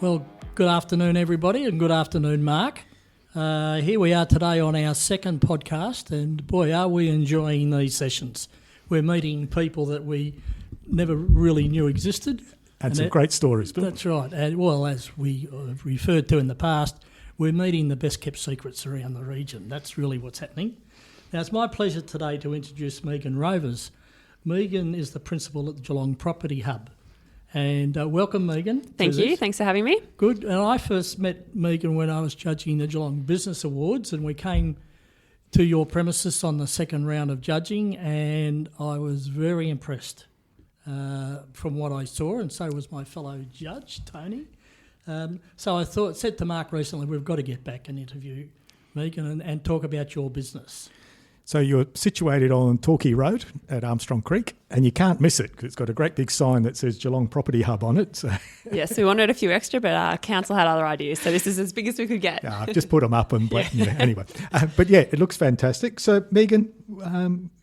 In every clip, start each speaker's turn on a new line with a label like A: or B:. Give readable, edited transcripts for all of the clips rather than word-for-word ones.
A: Well, good afternoon, everybody, and good afternoon, Mark. Here we are today on our second podcast, and boy, are we enjoying these sessions. We're meeting people that we never really knew existed.
B: And some great stories, Bill.
A: That's right. And, well, as we have referred to in the past, we're meeting the best-kept secrets around the region. That's really what's happening. Now, it's my pleasure today to introduce Megan Rovers. Megan is the principal at the Geelong Property Hub. And welcome, Megan.
C: Thank you. Thanks for having me.
A: Good. And I first met Megan when I was judging the Geelong Business Awards, and we came to your premises on the second round of judging, and I was very impressed from what I saw, and so was my fellow judge, Tony. So I said to Mark recently, we've got to get back and interview Megan and talk about your business.
B: So you're situated on Torquay Road at Armstrong Creek, and you can't miss it because it's got a great big sign that says Geelong Property Hub on it. So.
C: Yes, we wanted a few extra, but council had other ideas, so this is as big as we could get.
B: I've just put them up and anyway. But yeah, it looks fantastic. So Megan,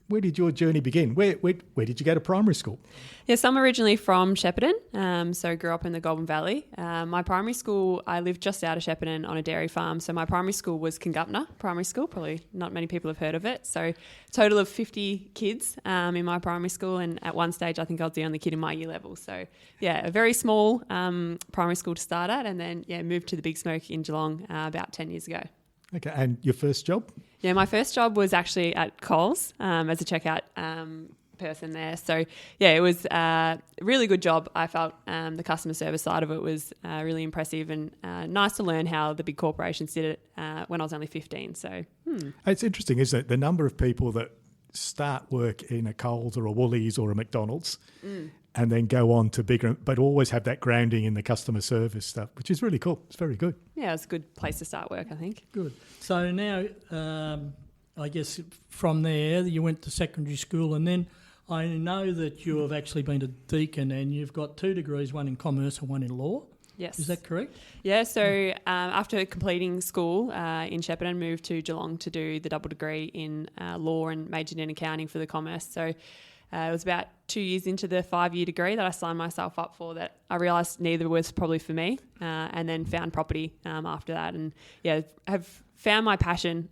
B: where did your journey begin? Where did you go to primary school?
C: Yes, I'm originally from Shepparton, so grew up in the Goulburn Valley. My primary school, I lived just out of Shepparton on a dairy farm, so my primary school was Kingupna Primary School. Probably not many people have heard of it. So total of 50 kids in my primary school, and at one stage I think I was the only kid in my year level. So yeah, a very small primary school to start at, and then moved to the Big Smoke in Geelong about 10 years ago.
B: Okay, and your first job?
C: Yeah, my first job was actually at Coles as a checkout person there. So, yeah, it was a really good job. I felt the customer service side of it was really impressive and nice to learn how the big corporations did it when I was only 15. So,
B: It's interesting, isn't it? The number of people that start work in a Coles or a Woolies or a McDonald's and then go on to bigger, but always have that grounding in the customer service stuff, which is really cool. It's very good.
C: Yeah, it's a good place to start work, I think.
A: Good. So now, I guess from there, you went to secondary school, and then I know that you have actually been a deacon, and you've got 2 degrees, one in commerce and one in law.
C: Yes.
A: Is that correct?
C: Yeah, so after completing school in Shepparton, moved to Geelong to do the double degree in law and majored in accounting for the commerce. So it was about 2 years into the 5-year degree that I signed myself up for that I realised neither was probably for me, and then found property after that. And yeah, have found my passion.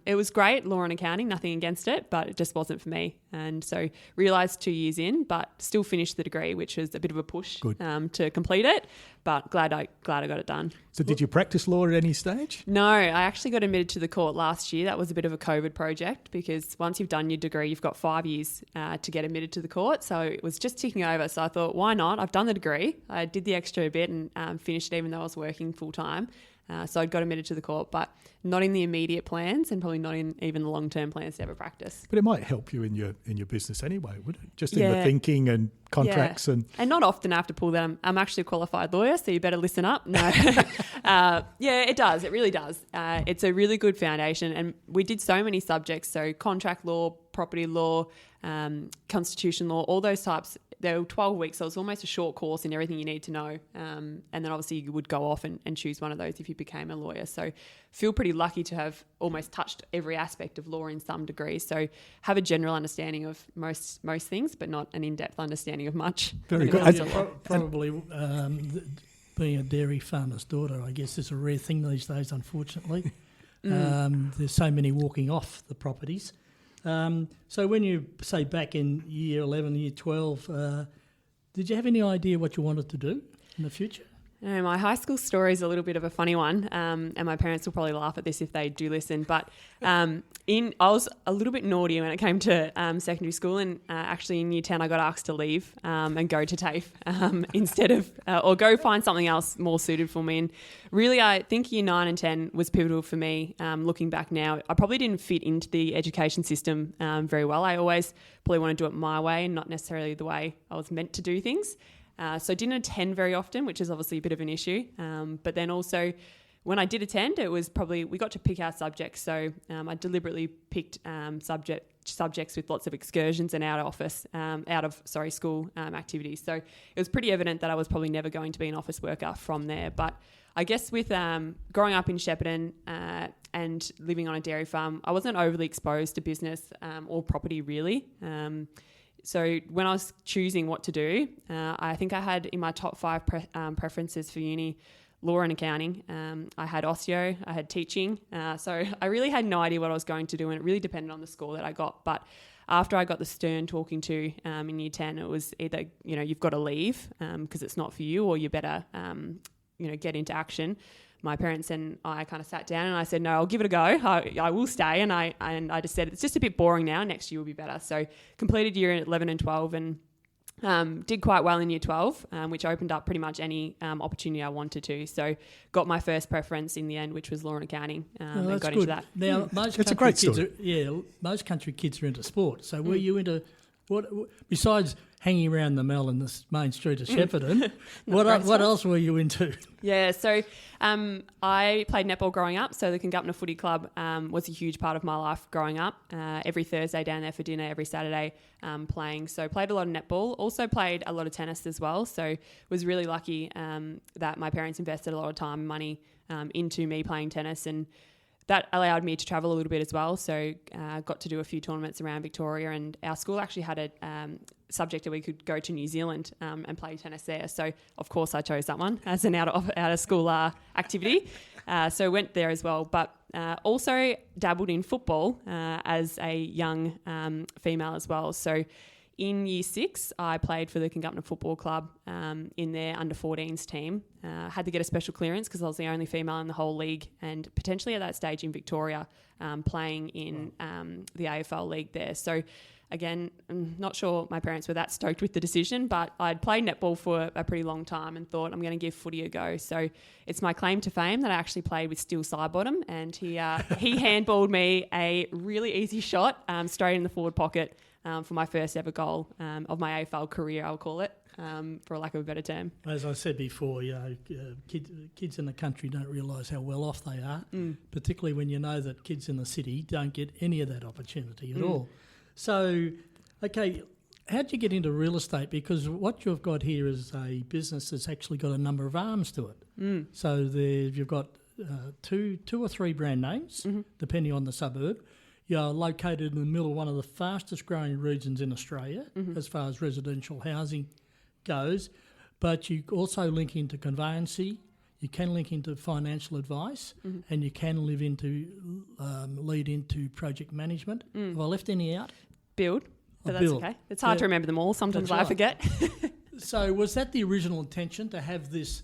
C: It was great, law and accounting, nothing against it, but it just wasn't for me. And so realised 2 years in, but still finished the degree, which was a bit of a push to complete it. But glad I got it done.
B: So did you practice law at any stage?
C: No, I actually got admitted to the court last year. That was a bit of a COVID project because once you've done your degree, you've got 5 years to get admitted to the court. So it was just ticking over. So I thought, why not? I've done the degree. I did the extra bit and finished it even though I was working full time. So I got admitted to the court, but not in the immediate plans and probably not in even the long-term plans to ever practice.
B: But it might help you in your business anyway, would it? Just in the thinking and contracts. And
C: not often I have to pull that. I'm actually a qualified lawyer, so you better listen up. No. It does. It really does. It's a really good foundation. And we did so many subjects, so contract law, property law, constitution law, all those types. There were 12 weeks, so it was almost a short course in everything you need to know. And then obviously you would go off and choose one of those if you became a lawyer. So feel pretty lucky to have almost touched every aspect of law in some degree. So have a general understanding of most things, but not an in-depth understanding of much.
B: Very good.
A: Probably being a dairy farmer's daughter, I guess, is a rare thing these days, unfortunately. There's so many walking off the properties. So when you say back in year 11, year 12, did you have any idea what you wanted to do in the future?
C: My high school story is a little bit of a funny one, and my parents will probably laugh at this if they do listen. But I was a little bit naughty when it came to secondary school, and actually in year 10 I got asked to leave and go to TAFE instead of, or go find something else more suited for me. And really, I think year 9 and 10 was pivotal for me. Looking back now, I probably didn't fit into the education system very well. I always probably want to do it my way and not necessarily the way I was meant to do things. So I didn't attend very often, which is obviously a bit of an issue. But then also when I did attend, it was probably, we got to pick our subjects. So I deliberately picked subjects with lots of excursions and out of school activities. So it was pretty evident that I was probably never going to be an office worker from there. But I guess with growing up in Shepparton and living on a dairy farm, I wasn't overly exposed to business or property really. So when I was choosing what to do, I think I had in my top 5 preferences for uni law and accounting. I had osteo, I had teaching. So I really had no idea what I was going to do, and it really depended on the score that I got. But after I got the stern talking to in year 10, it was either, you've got to leave because it's not for you, or you better, get into action. My parents and I kind of sat down and I said, no, I'll give it a go. I will stay. And I just said, it's just a bit boring now. Next year will be better. So completed year 11 and 12 and did quite well in year 12, which opened up pretty much any opportunity I wanted to. So got my first preference in the end, which was law and accounting, and got
A: good.
C: into that.
A: Now, most
B: It's a
A: country
B: great
A: kids
B: story.
A: most country kids are into sport. So were you into what besides hanging around the Mall in the main street of Shepparton? what else were you into?
C: Yeah, so I played netball growing up, so the Congupna Footy Club was a huge part of my life growing up. Every Thursday down there for dinner, every Saturday playing. So played a lot of netball, also played a lot of tennis as well. So was really lucky that my parents invested a lot of time and money into me playing tennis, and that allowed me to travel a little bit as well. So got to do a few tournaments around Victoria, and our school actually had a subject that we could go to New Zealand and play tennis there. So of course I chose that one as an out of school activity. So went there as well, but also dabbled in football as a young female as well. So in year 6, I played for the Congupna Football Club in their under-14s team. Had to get a special clearance because I was the only female in the whole league, and potentially at that stage in Victoria playing in the AFL league there. So again, I'm not sure my parents were that stoked with the decision, but I'd played netball for a pretty long time and thought I'm going to give footy a go. So it's my claim to fame that I actually played with Steele Sidebottom, and he handballed me a really easy shot straight in the forward pocket for my first ever goal of my AFL career, I'll call it, for lack of a better term.
A: As I said before, kids in the country don't realise how well off they are, particularly when you know that kids in the city don't get any of that opportunity at all. So, okay, how'd you get into real estate? Because what you've got here is a business that's actually got a number of arms to it. So you've got two or three brand names, depending on the suburb. You're located in the middle of one of the fastest growing regions in Australia as far as residential housing goes, but you also link into conveyancy, you can link into financial advice, and you can lead into project management. Have I left any out?
C: Build, but that's okay. It's hard to remember them all. Sometimes I forget.
A: So was that the original intention, to have this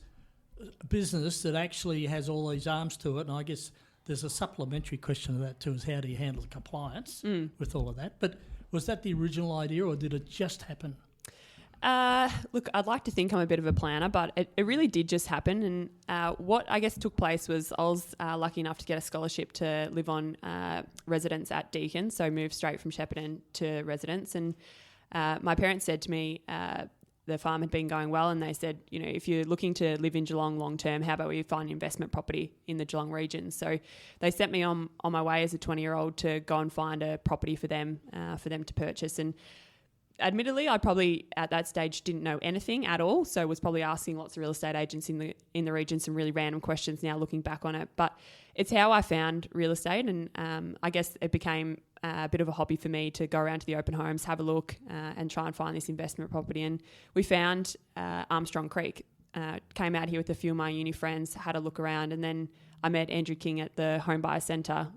A: business that actually has all these arms to it? And I guess there's a supplementary question to that too, is how do you handle compliance with all of that? But was that the original idea, or did it just happen?
C: Look, I'd like to think I'm a bit of a planner, but it really did just happen. And what I guess took place was I was lucky enough to get a scholarship to live on residence at Deakin, so moved straight from Shepparton to residence. And my parents said to me, the farm had been going well, and they said, if you're looking to live in Geelong long term, how about we find investment property in the Geelong region? So they sent me on my way as a 20-year-old to go and find a property for them to purchase. And admittedly, I probably at that stage didn't know anything at all, so was probably asking lots of real estate agents in the region some really random questions now looking back on it. But it's how I found real estate, and I guess it became a bit of a hobby for me to go around to the open homes, have a look and try and find this investment property. And we found Armstrong Creek. Came out here with a few of my uni friends, had a look around, and then I met Andrew King at the Home Buyer Centre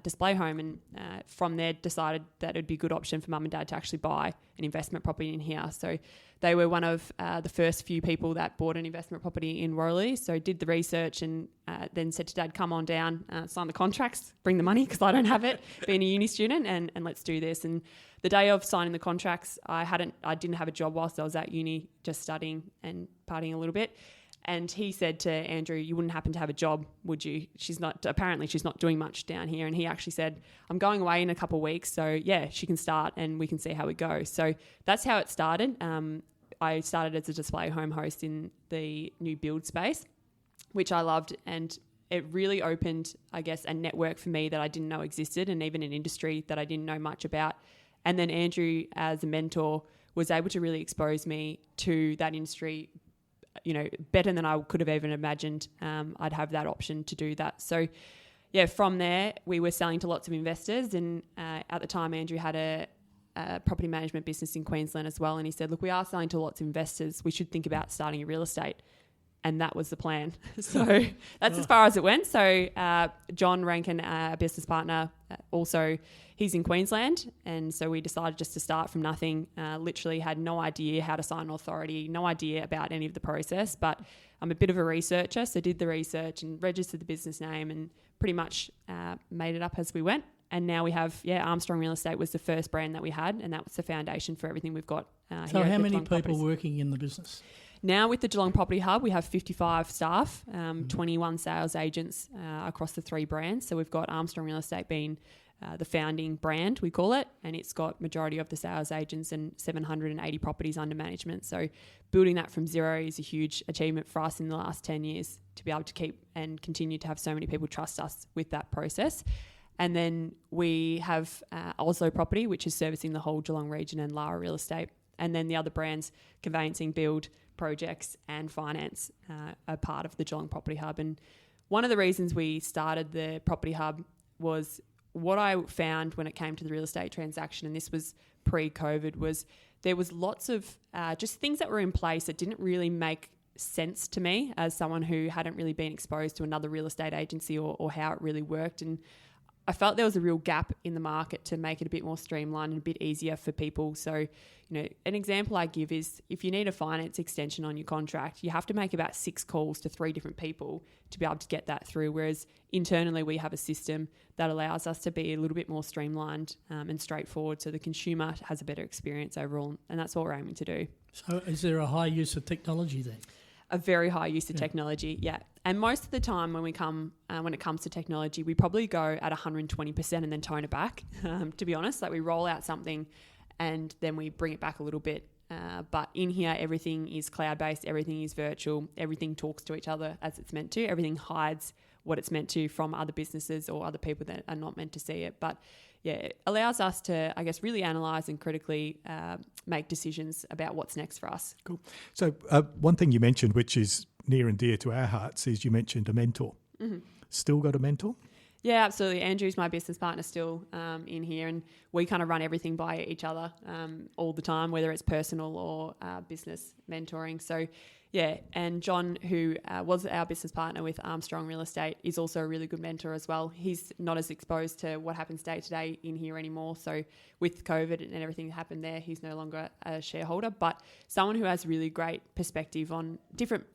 C: display home, and from there decided that it would be a good option for mum and dad to actually buy an investment property in here. So they were one of the first few people that bought an investment property in Worley. So did the research and then said to Dad, come on down, sign the contracts, bring the money because I don't have it, being a uni student, and let's do this. And the day of signing the contracts, I didn't have a job whilst I was at uni, just studying and partying a little bit. And he said to Andrew, you wouldn't happen to have a job, would you? Apparently she's not doing much down here. And he actually said, I'm going away in a couple of weeks. So yeah, she can start and we can see how it goes. So that's how it started. I started as a display home host in the new build space, which I loved. And it really opened, I guess, a network for me that I didn't know existed, and even an industry that I didn't know much about. And then Andrew, as a mentor, was able to really expose me to that industry, better than I could have even imagined. I'd have that option to do that. So, yeah, from there, we were selling to lots of investors. And at the time, Andrew had a property management business in Queensland as well. And he said, look, we are selling to lots of investors. We should think about starting a real estate. And that was the plan. So that's as far as it went. So John Rankin, our business partner, also he's in Queensland. And so we decided just to start from nothing. Literally had no idea how to sign an authority, no idea about any of the process. But I'm a bit of a researcher, so did the research and registered the business name and pretty much made it up as we went. And now we have, Armstrong Real Estate was the first brand that we had, and that was the foundation for everything we've got here.
A: So how many
C: Geelong
A: people
C: Properties.
A: working in the business?
C: Now with the Geelong Property Hub, we have 55 staff, 21 sales agents across the 3 brands. So we've got Armstrong Real Estate being the founding brand, we call it, and it's got majority of the sales agents and 780 properties under management. So building that from zero is a huge achievement for us in the last 10 years to be able to keep and continue to have so many people trust us with that process. And then we have Oslo Property, which is servicing the whole Geelong region, and Lara Real Estate. And then the other brands, conveyancing, build, projects and finance are part of the Geelong Property Hub. And one of the reasons we started the Property Hub was what I found when it came to the real estate transaction, and this was pre-COVID, was there was lots of just things that were in place that didn't really make sense to me as someone who hadn't really been exposed to another real estate agency or how it really worked. And I felt there was a real gap in the market to make it a bit more streamlined and a bit easier for people. So, an example I give is if you need a finance extension on your contract, you have to make about 6 calls to 3 different people to be able to get that through. Whereas internally we have a system that allows us to be a little bit more streamlined and straightforward, so the consumer has a better experience overall. And that's what we're aiming to do.
A: So is there a high use of technology then?
C: A very high use of technology, yeah. And most of the time when it comes to technology, we probably go at 120% and then tone it back, to be honest. Like we roll out something and then we bring it back a little bit. But in here, everything is cloud-based, everything is virtual, everything talks to each other as it's meant to, everything hides what it's meant to from other businesses or other people that are not meant to see it. But yeah, it allows us to, I guess, really analyse and critically make decisions about what's next for us.
B: Cool. So one thing you mentioned, which is near and dear to our hearts, is you mentioned a mentor. Mm-hmm. Still got a mentor?
C: Yeah, absolutely. Andrew's my business partner still in here, and we kind of run everything by each other all the time, whether it's personal or business mentoring. So yeah, and John, who was our business partner with Armstrong Real Estate, is also a really good mentor as well. He's not as exposed to what happens day to day in here anymore. So with COVID and everything that happened there, he's no longer a shareholder, but someone who has really great perspective on different,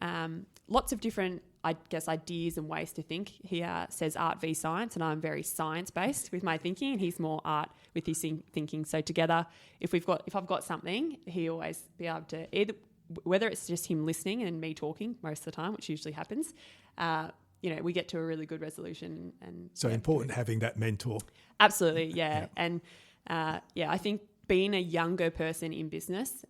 C: lots of different, I guess, ideas and ways to think. He says art v science, and I'm very science-based with my thinking, and he's more art with his thinking. So together, if I've got something, he'll always be able to either, whether it's just him listening and me talking most of the time, which usually happens, we get to a really good resolution. And
B: so important having that mentor.
C: Absolutely, yeah. And I think being a younger person in business,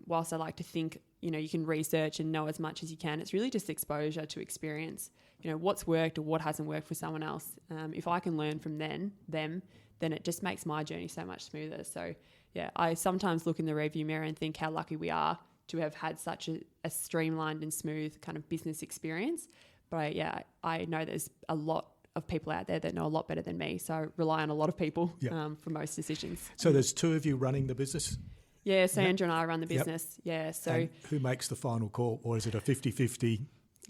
C: whilst I like to think, you can research and know as much as you can, it's really just exposure to experience, what's worked or what hasn't worked for someone else. If I can learn from them, then it just makes my journey so much smoother. So yeah, I sometimes look in the rearview mirror and think how lucky we are to have had such a streamlined and smooth kind of business experience. But I know there's a lot of people out there that know a lot better than me. So I rely on a lot of people for most decisions.
B: So there's 2 of you running the business?
C: Yeah, so Andrew and I run the business. Yep. Yeah, so
B: and who makes the final call, or is it a 50-50?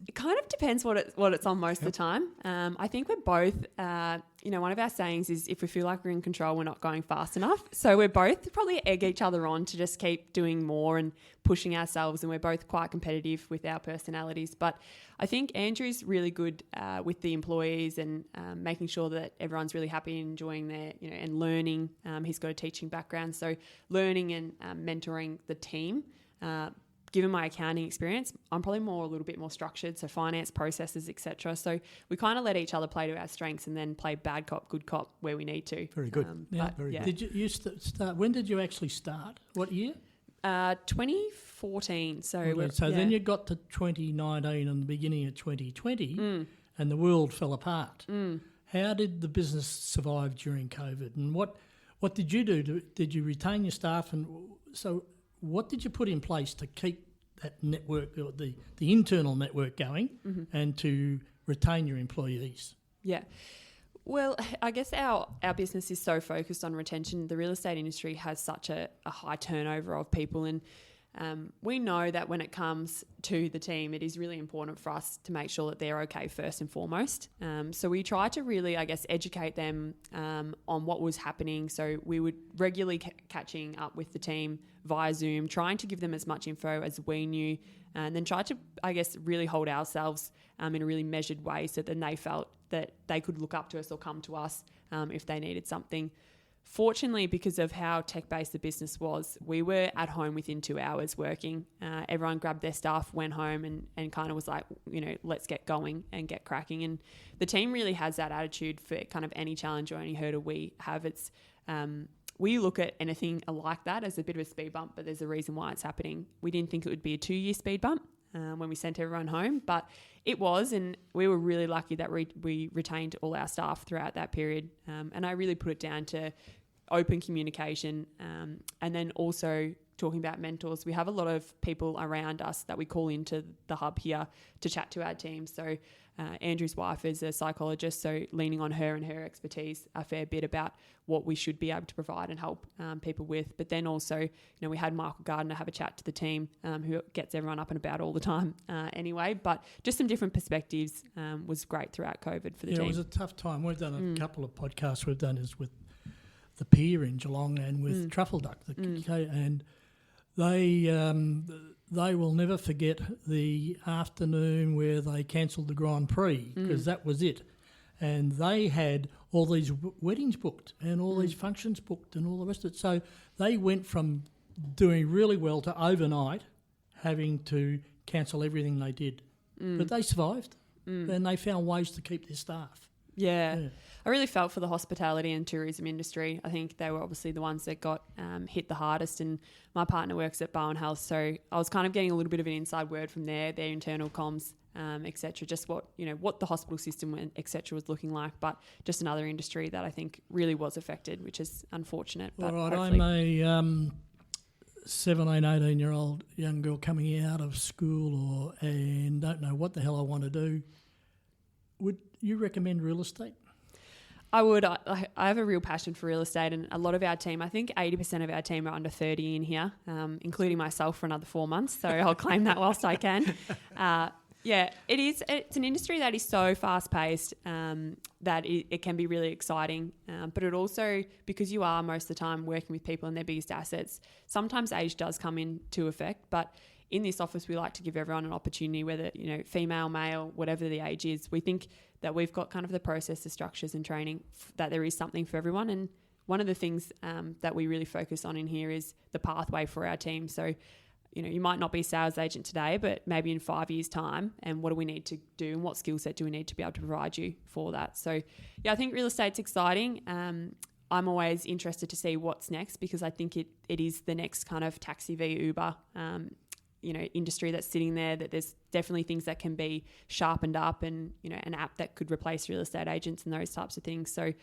C: It kind of depends what it's on most of the time. I think we're both, one of our sayings is if we feel like we're in control, we're not going fast enough. So we're both probably egg each other on to just keep doing more and pushing ourselves, and we're both quite competitive with our personalities. But I think Andrew's really good with the employees and making sure that everyone's really happy and enjoying their, and learning. He's got a teaching background, so learning and mentoring the team. Given my accounting experience, I'm probably a little bit more structured, so finance processes, etc. So we kind of let each other play to our strengths and then play bad cop, good cop where we need to.
B: Very good.
A: Very good. Did you start? When did you actually start? What year?
C: 2014. So
A: then you got to 2019 and the beginning of 2020, and the world fell apart. How did the business survive during COVID? And what did you do? Did you retain your staff? And so what did you put in place to keep that network, or the internal network going, and to retain your employees?
C: Yeah. Well, I guess our business is so focused on retention. The real estate industry has such a high turnover of people, and we know that when it comes to the team, it is really important for us to make sure that they're okay first and foremost. So we try to really, I guess, educate them on what was happening. So we would regularly catching up with the team via Zoom, trying to give them as much info as we knew, and then try to, I guess, really hold ourselves in a really measured way so that they felt that they could look up to us or come to us if they needed something. Fortunately, because of how tech-based the business was, we were at home within 2 hours working. Everyone grabbed their stuff, went home and kind of was like, let's get going and get cracking. And the team really has that attitude for kind of any challenge or any hurdle we have. It's we look at anything like that as a bit of a speed bump, but there's a reason why it's happening. We didn't think it would be a 2-year speed bump when we sent everyone home, but it was, and we were really lucky that we retained all our staff throughout that period. And I really put it down to open communication and then also talking about mentors. We have a lot of people around us that we call into the hub here to chat to our team. So Andrew's wife is a psychologist, so leaning on her and her expertise a fair bit about what we should be able to provide and help people with. But then also, we had Michael Gardner have a chat to the team, who gets everyone up and about all the time anyway. But just some different perspectives was great throughout COVID for the team.
A: It was a tough time. We've done a couple of podcasts we've done is with the pier in Geelong and with Truffle Duck, and they will never forget the afternoon where they cancelled the Grand Prix because that was it. And they had all these weddings booked and all these functions booked and all the rest of it. So they went from doing really well to overnight having to cancel everything they did. But they survived and they found ways to keep their staff.
C: Yeah. I really felt for the hospitality and tourism industry. I think they were obviously the ones that got hit the hardest, and my partner works at Bowen Health, so I was kind of getting a little bit of an inside word from their internal comms, etc. Just what the hospital system, etc. was looking like, but just another industry that I think really was affected, which is unfortunate. But
A: all right, I'm a 17, 18-year-old young girl coming out of school and don't know what the hell I want to do. Would you recommend real estate?
C: I would. I have a real passion for real estate, and a lot of our team, I think 80% of our team are under 30 in here, including myself for another 4 months, so I'll claim that whilst I can. It is. It's an industry that is so fast-paced that it can be really exciting, but it also, because you are most of the time working with people and their biggest assets, sometimes age does come into effect, but in this office, we like to give everyone an opportunity, whether, female, male, whatever the age is. We think that we've got kind of the process, the structures and training, that there is something for everyone. And one of the things that we really focus on in here is the pathway for our team. So, you might not be a sales agent today, but maybe in 5 years' time, and what do we need to do and what skill set do we need to be able to provide you for that? So, I think real estate's exciting. I'm always interested to see what's next, because I think it is the next kind of taxi v Uber industry that's sitting there, that there's definitely things that can be sharpened up, and, an app that could replace real estate agents and those types of things. So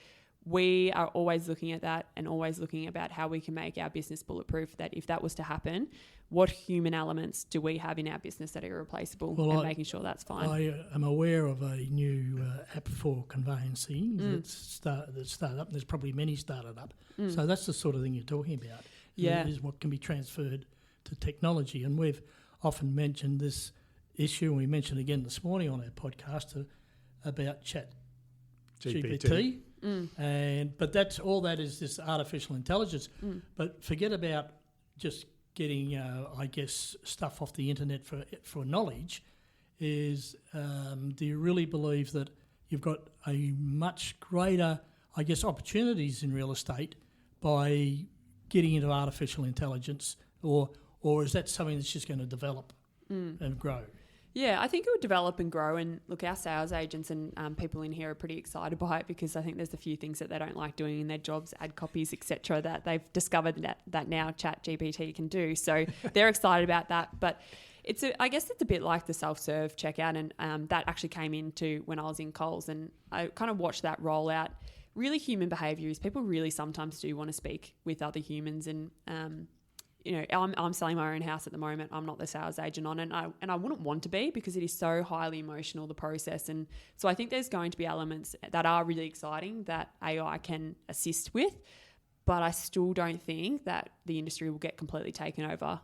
C: we are always looking at that and always looking about how we can make our business bulletproof, that if that was to happen, what human elements do we have in our business that are irreplaceable, and making sure that's fine.
A: I am aware of a new app for conveyancing that's started up. There's probably many started up. So that's the sort of thing you're talking about.
C: Yeah.
A: Is what can be transferred to technology. And we've often mentioned this issue, and we mentioned again this morning on our podcast about chat GPT. But that's all that is, this artificial intelligence. But forget about just getting, stuff off the internet for knowledge. Do you really believe that you've got a much greater, opportunities in real estate by getting into artificial intelligence, or is that something that's just going to develop and grow?
C: Yeah, I think it would develop and grow. And look, our sales agents and people in here are pretty excited by it, because I think there's a few things that they don't like doing in their jobs, ad copies, etc., that they've discovered that now Chat GPT can do. So they're excited about that. But I guess it's a bit like the self-serve checkout, and that actually came into when I was in Coles, and I kind of watched that roll out. Really, human behaviour is people really sometimes do want to speak with other humans, and I'm selling my own house at the moment. I'm not the sales agent on it, and I wouldn't want to be, because it is so highly emotional, the process. And so I think there's going to be elements that are really exciting that AI can assist with. But I still don't think that the industry will get completely taken over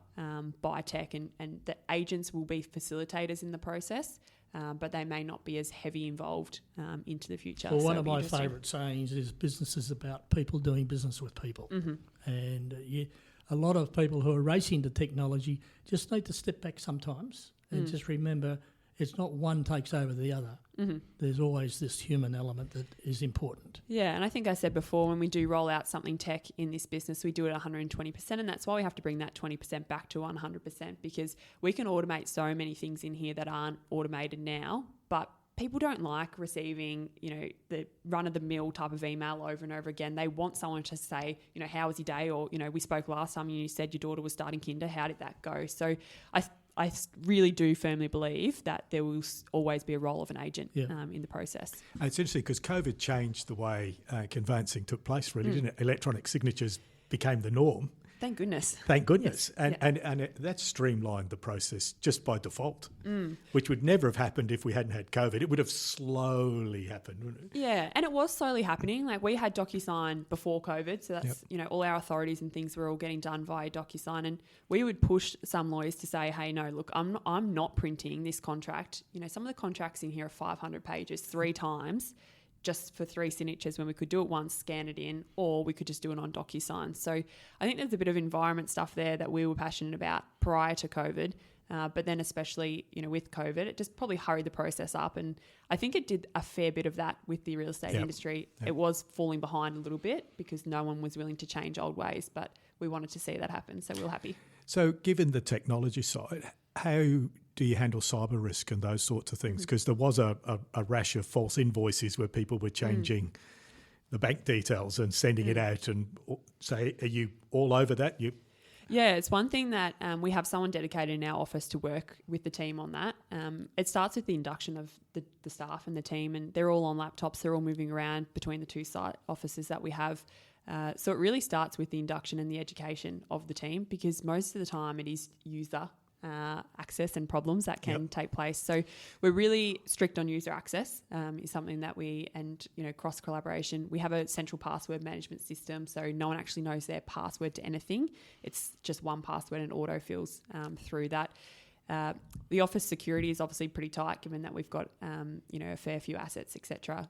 C: by tech, and the agents will be facilitators in the process, but they may not be as heavy involved into the future.
A: Well, one of my favourite sayings is business is about people doing business with people. And a lot of people who are racing to technology just need to step back sometimes and just remember it's not one takes over the other. There's always this human element that is important.
C: Yeah, and I think I said before, when we do roll out something tech in this business, we do it 120%, and that's why we have to bring that 20% back to 100%, because we can automate so many things in here that aren't automated now, but people don't like receiving, the run-of-the-mill type of email over and over again. They want someone to say, how was your day? Or, we spoke last time and you said your daughter was starting kinder. How did that go? So I really do firmly believe that there will always be a role of an agent in the process.
B: It's interesting because COVID changed the way conveyancing took place, really, didn't it? Electronic signatures became the norm.
C: Thank goodness.
B: Thank goodness.
C: Yes.
B: And that streamlined the process just by default, which would never have happened if we hadn't had COVID. It would have slowly happened, wouldn't it?
C: Yeah, and it was slowly happening. Like, we had DocuSign before COVID, so that's, all our authorities and things were all getting done via DocuSign, and we would push some lawyers to say, hey, no, look, I'm not printing this contract. Some of the contracts in here are 500 pages 3 times, just for 3 signatures, when we could do it once, scan it in, or we could just do it on DocuSign. So I think there's a bit of environment stuff there that we were passionate about prior to COVID, but then especially, with COVID, it just probably hurried the process up. And I think it did a fair bit of that with the real estate industry. It was falling behind a little bit because no one was willing to change old ways, but we wanted to see that happen, so we were happy.
B: So given the technology side, how do you handle cyber risk and those sorts of things? Because there was a rash of false invoices where people were changing the bank details and sending it out. And say, are you all over that?
C: Yeah, it's one thing that we have someone dedicated in our office to work with the team on that. It starts with the induction of the staff and the team, and they're all on laptops. They're all moving around between the 2 site offices that we have. So it really starts with the induction and the education of the team, because most of the time it is user access and problems that can take place. So we're really strict on user access. Is something that cross collaboration. We have a central password management system, so no one actually knows their password to anything. It's just one password and auto fills through that. The office security is obviously pretty tight, given that we've got a fair few assets, etc.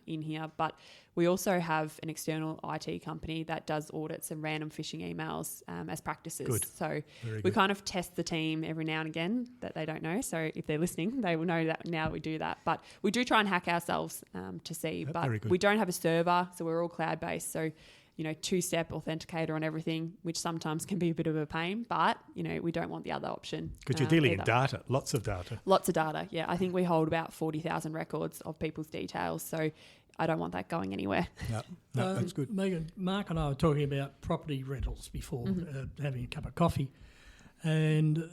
C: In here. But we also have an external IT company that does audits and random phishing emails as practices.
B: Good.
C: So we kind of test the team every now and again that they don't know. So if they're listening, they will know that now we do that. But we do try and hack ourselves to see. But we don't have a server, so we're all cloud-based. So 2-step authenticator on everything, which sometimes can be a bit of a pain, but, we don't want the other option.
B: Because you're dealing in data, lots of data.
C: Lots of data, yeah. I think we hold about 40,000 records of people's details, so I don't want that going anywhere.
B: No, that's good.
A: Megan, Mark and I were talking about property rentals before, having a cup of coffee, and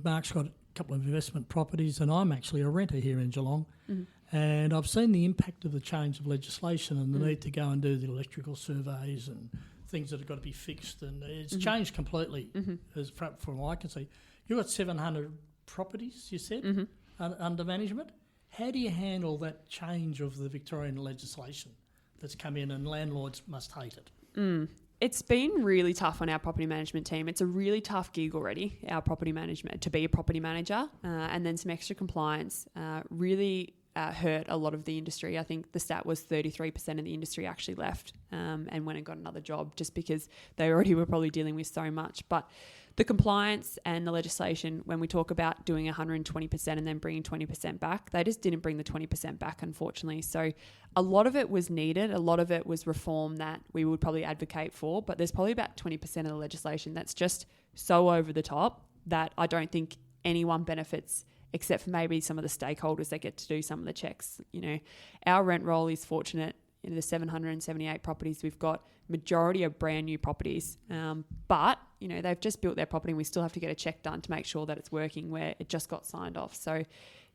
A: Mark's got a couple of investment properties, and I'm actually a renter here in Geelong. And I've seen the impact of the change of legislation and the need to go and do the electrical surveys and things that have got to be fixed. And it's changed completely, as from what I can see. You've got 700 properties, you said, under management. How do you handle that change of the Victorian legislation that's come in, and landlords must hate it?
C: It's been really tough on our property management team. It's a really tough gig already, our property management, to be a property manager, and then some extra compliance really hurt a lot of the industry. I think the stat was 33% of the industry actually left and went and got another job, just because they already were probably dealing with so much. But the compliance and the legislation, when we talk about doing 120% and then bringing 20% back, they just didn't bring the 20% back, unfortunately. So a lot of it was needed. A lot of it was reform that we would probably advocate for, but there's probably about 20% of the legislation that's just so over the top that I don't think anyone benefits, except for maybe some of the stakeholders that get to do some of the checks. Our rent roll is fortunate. In the 778 properties we've got, majority are brand new properties. But, they've just built their property, and we still have to get a check done to make sure that it's working where it just got signed off. So,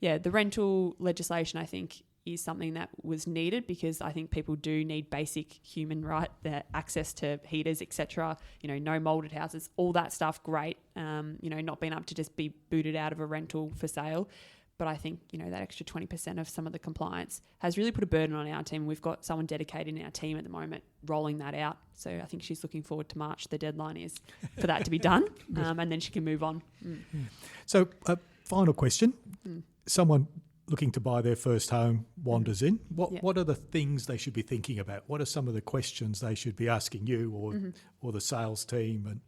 C: yeah, the rental legislation, I think, is something that was needed, because I think people do need basic human right, the access to heaters, etc. No moulded houses, all that stuff, great. Not being able to just be booted out of a rental for sale. But I think, that extra 20% of some of the compliance has really put a burden on our team. We've got someone dedicated in our team at the moment rolling that out. So I think she's looking forward to March. The deadline is for that to be done, and then she can move on.
B: So final question. Someone looking to buy their first home wanders in. What are the things they should be thinking about? What are some of the questions they should be asking you or the sales team?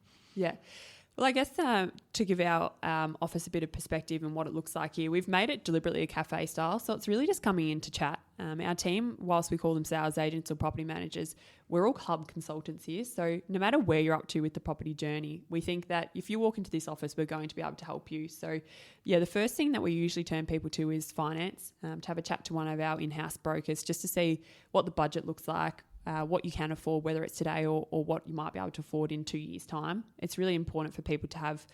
C: Well, I guess to give our office a bit of perspective and what it looks like here, we've made it deliberately a cafe style. So it's really just coming in to chat. Our team, whilst we call them sales agents or property managers, we're all hub consultants here. So no matter where you're up to with the property journey, we think that if you walk into this office, we're going to be able to help you. So the first thing that we usually turn people to is finance, to have a chat to one of our in-house brokers just to see what the budget looks like, what you can afford, whether it's today or what you might be able to afford in 2 years' time. It's really important for people to have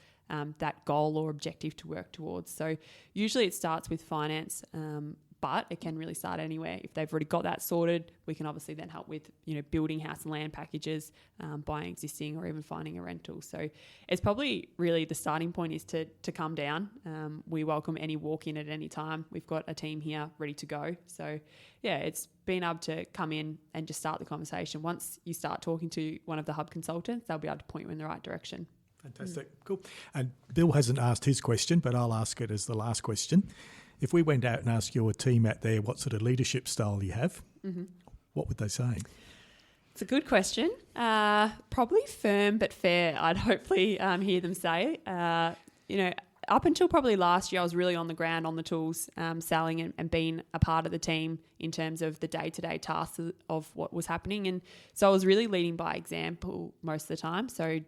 C: that goal or objective to work towards. So usually it starts with finance, but it can really start anywhere. If they've already got that sorted, we can obviously then help with building house and land packages, buying existing or even finding a rental. So it's probably really the starting point is to come down. We welcome any walk-in at any time. We've got a team here ready to go. So it's being able to come in and just start the conversation. Once you start talking to one of the hub consultants, they'll be able to point you in the right direction.
B: Fantastic. Cool. And Bill hasn't asked his question, but I'll ask it as the last question. If we went out and asked your team out there what sort of leadership style you have, what would they say?
C: It's a good question. Probably firm but fair, I'd hopefully hear them say. Up until probably last year, I was really on the ground, on the tools, selling and being a part of the team in terms of the day-to-day tasks of what was happening. And so I was really leading by example most of the time. So,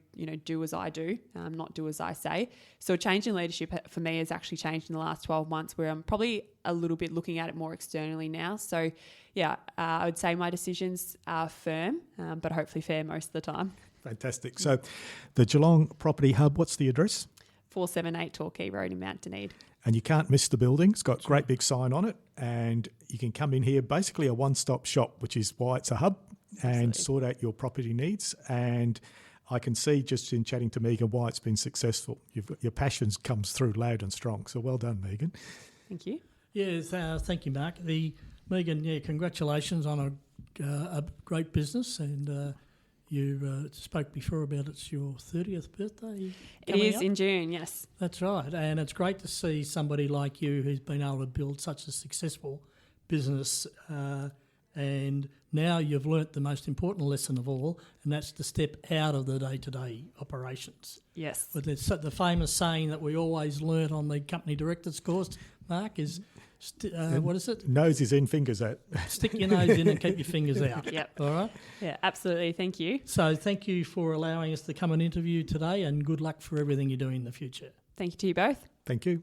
C: do as I do, not do as I say. So a change in leadership for me has actually changed in the last 12 months where I'm probably a little bit looking at it more externally now. So, I would say my decisions are firm, but hopefully fair most of the time.
B: Fantastic. So the Geelong Property Hub, what's the address?
C: 478 Torquay Road in Mount Dunedin.
B: And you can't miss the building. It's got a great big sign on it. And you can come in here, basically a one-stop shop, which is why it's a hub, and sort out your property needs. And I can see just in chatting to Megan why it's been successful. Your passion comes through loud and strong. So well done, Megan.
C: Thank you.
A: Yes, thank you, Mark. Megan, congratulations on a great business, and you spoke before about it's your 30th birthday.
C: It is in June, yes.
A: That's right, and it's great to see somebody like you who's been able to build such a successful business, and now you've learnt the most important lesson of all, and that's to step out of the day-to-day operations.
C: Yes.
A: But it's the famous saying that we always learnt on the company directors course, Mark, is what is it?
B: Nose is in, fingers out.
A: Stick your nose in and keep your fingers out.
C: Yep.
A: All right?
C: Yeah, absolutely. Thank you.
A: So thank you for allowing us to come and interview today, and good luck for everything you do in the future.
C: Thank you to you both.
B: Thank you.